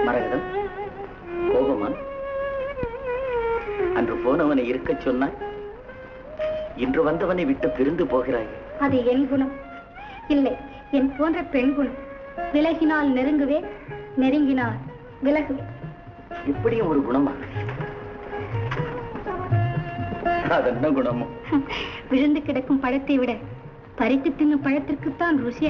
மரகதம், கோபமா? அன்று போனவனை இருக்க சொன்னாய், இன்று வந்தவனை விட்டு பிரிந்து போகிறாய். அது என் குணம் இல்லை, என் போன்ற பெண் குணம். விலகினால் நெருங்குவேன், நெருங்கினால் விலகுவேன். இப்படியும் ஒரு குணமா? அதென்ன குணமோ? விழுந்து கிடக்கும் பழத்தை விட பறித்து தின்னும் பழத்திற்குத்தான் ருசி.